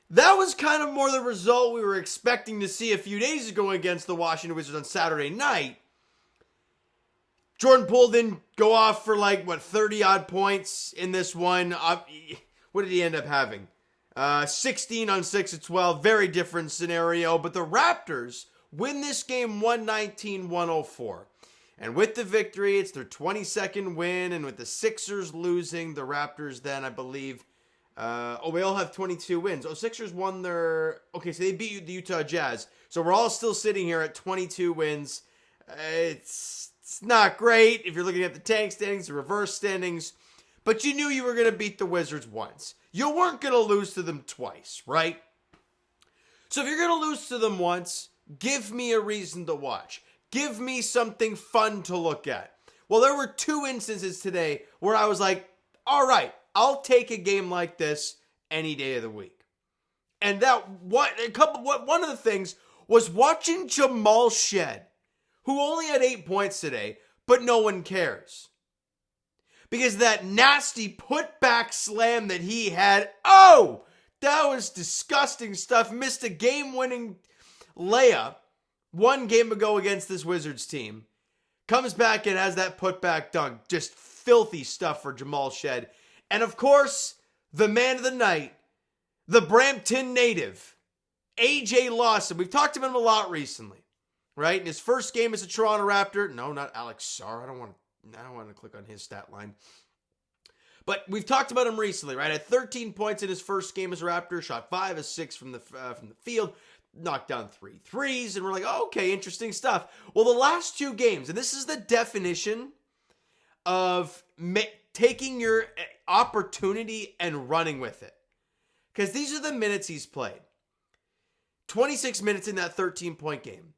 That was kind of more the result we were expecting to see a few days ago against the Washington Wizards on Saturday night. Jordan Poole didn't go off for 30 odd points in this one. What did he end up having? 16 on 6 of 12. Very different scenario. But the Raptors win this game 119-104. And with the victory, it's their 22nd win. And with the Sixers losing, the Raptors then, I believe, we all have 22 wins. Sixers won their... Okay, so they beat the Utah Jazz. So we're all still sitting here at 22 wins. It's not great if you're looking at the tank standings, the reverse standings. But you knew you were going to beat the Wizards once. You weren't going to lose to them twice, right? So if you're going to lose to them once, give me a reason to watch. Give me something fun to look at. Well, there were 2 instances today where I was like, all right, I'll take a game like this any day of the week. And one of the things was watching Jamal Shed, who only had 8 points today, but no one cares. Because that nasty putback slam that he had, that was disgusting stuff. Missed a game-winning layup 1 game ago against this Wizards team. Comes back and has that putback dunk. Just filthy stuff for Jamal Shed. And of course, the man of the night, the Brampton native, AJ Lawson. We've talked about him a lot recently, right? In his first game as a Toronto Raptor. No, not Alex Sarr. I don't want to click on his stat line. But we've talked about him recently, right? Had 13 points in his first game as a Raptor. Shot 5 of 6 from the field. Knocked down 3 threes. And we're like, okay, interesting stuff. Well, the last 2 games, and this is the definition of taking your opportunity and running with it. Because these are the minutes he's played. 26 minutes in that 13-point game.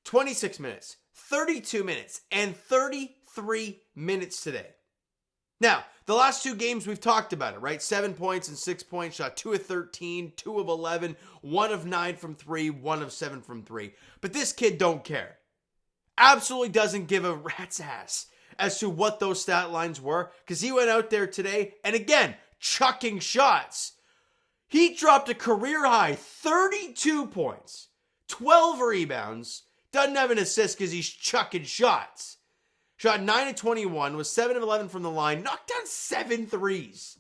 26 minutes. 32 minutes. And 33 minutes today. Now, the last 2 games we've talked about it, right? 7 points and 6 points. Shot 2 of 13, 2 of 11, 1 of 9 from 3, 1 of 7 from 3. But this kid don't care. Absolutely doesn't give a rat's ass as to what those stat lines were, because he went out there today and again, chucking shots. He dropped a career high 32 points, 12 rebounds, doesn't have an assist because he's chucking shots. Shot 9 of 21, was 7 of 11 from the line, knocked down 7 threes.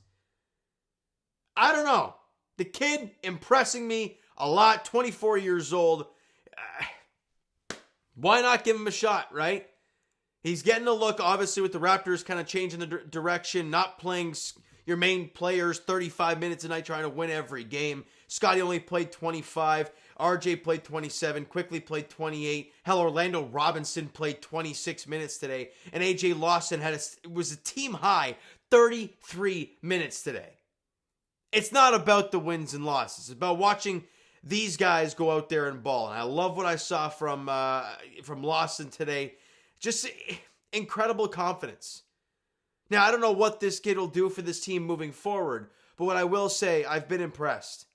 I don't know. The kid impressing me a lot, 24 years old. Why not give him a shot, right? He's getting a look, obviously, with the Raptors kind of changing the direction, not playing your main players 35 minutes a night trying to win every game. Scotty only played 25. RJ played 27. Quickly played 28. Hell, Orlando Robinson played 26 minutes today. And AJ Lawson was a team high 33 minutes today. It's not about the wins and losses. It's about watching these guys go out there and ball. And I love what I saw from Lawson today. Just incredible confidence. Now, I don't know what this kid will do for this team moving forward, but what I will say, I've been impressed.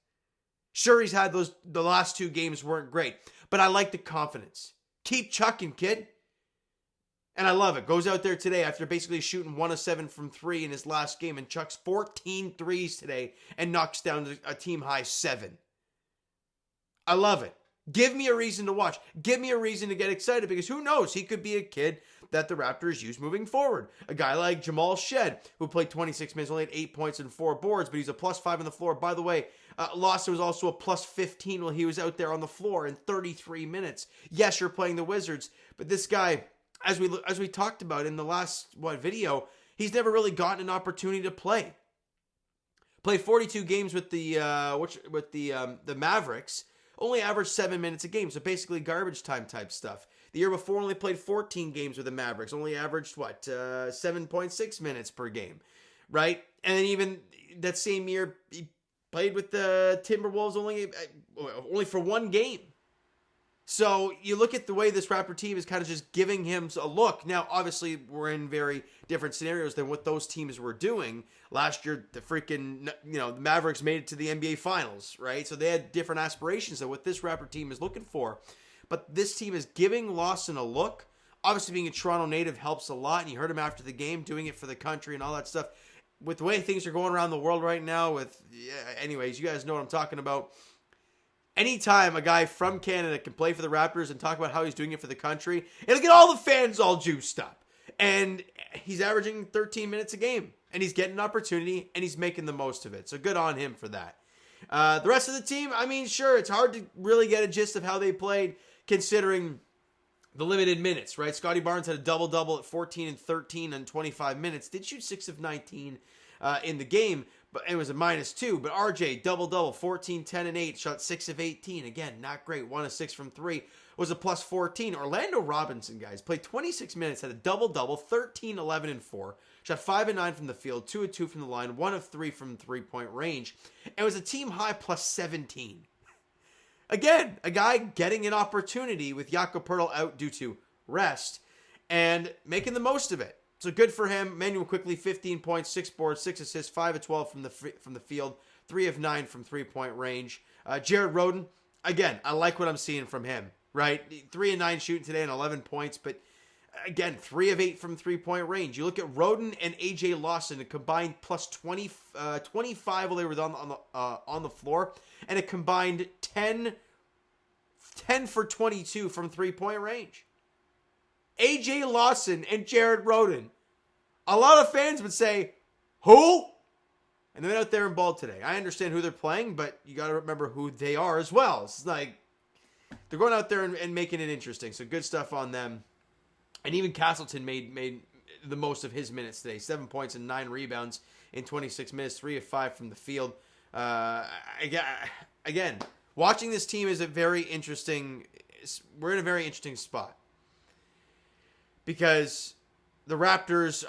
Sure, he's had the last 2 games weren't great, but I like the confidence. Keep chucking, kid. And I love it. Goes out there today after basically shooting 1 of 7 from 3 in his last game and chucks 14 threes today and knocks down a team high 7. I love it. Give me a reason to watch. Give me a reason to get excited, because who knows? He could be a kid that the Raptors use moving forward. A guy like Jamal Shed, who played 26 minutes, only had 8 points and 4 boards, but he's a +5 on the floor. By the way, Lawson was also a +15 while he was out there on the floor in 33 minutes. Yes, you're playing the Wizards, but this guy, as we talked about in the last video, he's never really gotten an opportunity to play. Played 42 games with the Mavericks. Only averaged 7 minutes a game, so basically garbage time type stuff. The year before, only played 14 games with the Mavericks. Only averaged, 7.6 minutes per game, right? And then even that same year, he played with the Timberwolves only for 1 game. So you look at the way this Raptor team is kind of just giving him a look. Now, obviously, we're in very different scenarios than what those teams were doing. Last year, the Mavericks made it to the NBA Finals, right? So they had different aspirations than what this Raptor team is looking for. But this team is giving Lawson a look. Obviously, being a Toronto native helps a lot. And you heard him after the game doing it for the country and all that stuff. with the way things are going around the world right now, anyways, you guys know what I'm talking about. Anytime a guy from Canada can play for the Raptors and talk about how he's doing it for the country, it'll get all the fans all juiced up. And he's averaging 13 minutes a game. And he's getting an opportunity, and he's making the most of it. So good on him for that. The rest of the team, I mean, sure, it's hard to really get a gist of how they played considering the limited minutes, right? Scotty Barnes had a double-double at 14 and 13 in 25 minutes. Did shoot 6 of 19 in the game, but it was a -2. But RJ, double-double, 14, 10, and 8, shot 6 of 18. Again, not great. 1 of 6 from 3. Was a +14. Orlando Robinson, guys, played 26 minutes, had a double-double, 13, 11, and 4. Shot 5 of 9 from the field, 2 of 2 from the line, 1 of 3 from three-point range. It was a team-high +17. Again, a guy getting an opportunity with Jakob Poeltl out due to rest and making the most of it. So good for him. Manuel quickly, 15 points, 6 boards, 6 assists, 5 of 12 from the field, 3 of 9 from three-point range. Jared Rhoden, again, I like what I'm seeing from him, right? 3 of 9 shooting today and 11 points, but again, 3 of 8 from three-point range. You look at Rhoden and AJ Lawson, a combined +20, 25 while they were on the floor, and a combined 10 for 22 from three-point range. AJ Lawson and Jared Rhoden. A lot of fans would say, who? And they went out there and balled today. I understand who they're playing, but you got to remember who they are as well. It's like they're going out there and making it interesting. So good stuff on them. And even Castleton made the most of his minutes today. 7 points and 9 rebounds in 26 minutes. 3 of 5 from the field. Again, watching this team is a very interesting. We're in a very interesting spot because the Raptors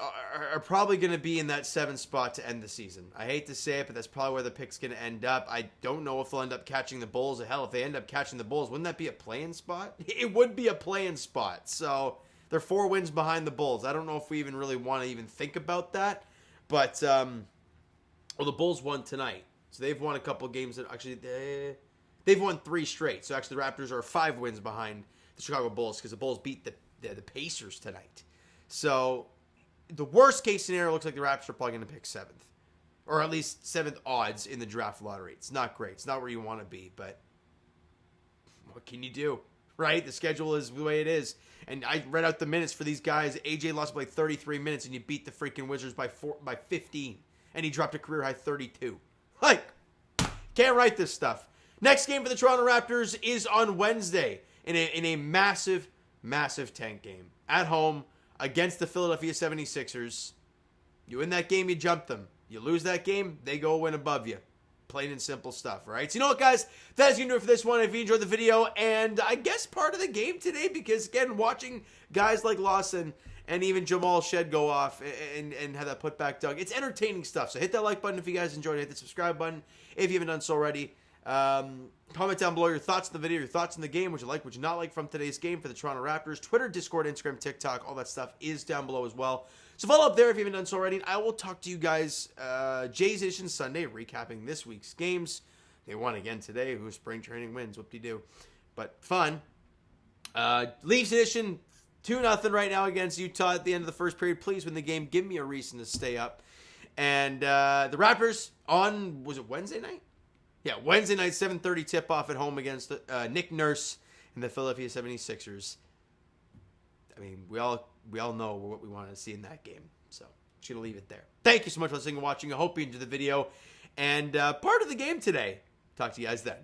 are probably going to be in that 7th spot to end the season. I hate to say it, but that's probably where the pick's going to end up. I don't know if they'll end up catching the Bulls. Hell, if they end up catching the Bulls, wouldn't that be a play-in spot? It would be a play-in spot. So they're 4 wins behind the Bulls. I don't know if we even really want to even think about that. But, the Bulls won tonight. So they've won a couple games that actually, they've won 3 straight. So actually the Raptors are 5 wins behind the Chicago Bulls because the Bulls beat the Pacers tonight. So the worst case scenario looks like the Raptors are probably going to pick 7th. Or at least 7th odds in the draft lottery. It's not great. It's not where you want to be. But what can you do? Right? The schedule is the way it is. And I read out the minutes for these guys. AJ Lawson played 33 minutes and you beat the freaking Wizards by 15. And he dropped a career-high 32. Like, can't write this stuff. Next game for the Toronto Raptors is on Wednesday in a massive, massive tank game. At home against the Philadelphia 76ers. You win that game, you jump them. You lose that game, they go win above you. Plain and simple stuff, right? So you know what, guys? That is going to do it for this one. If you enjoyed the video, and I guess part of the game today, because, again, watching guys like Lawson and even Jamal Shed go off and have that putback dunk, it's entertaining stuff. So hit that like button if you guys enjoyed it. Hit the subscribe button if you haven't done so already. Comment down below your thoughts on the video, your thoughts on the game, what you like, what you not like from today's game for the Toronto Raptors. Twitter, Discord, Instagram, TikTok, all that stuff is down below as well. So follow up there if you haven't done so already. And I will talk to you guys Jay's Edition Sunday, recapping this week's games. They won again today. Who spring training wins? Whoop-de-doo. But fun. Leafs Edition, 2-0 right now against Utah at the end of the first period. Please win the game. Give me a reason to stay up. And the Raptors on, was it Wednesday night? Yeah, Wednesday night, 7:30 tip-off at home against Nick Nurse and the Philadelphia 76ers. I mean, we all know what we want to see in that game. So, just going to leave it there. Thank you so much for listening and watching. I hope you enjoyed the video and part of the game today. Talk to you guys then.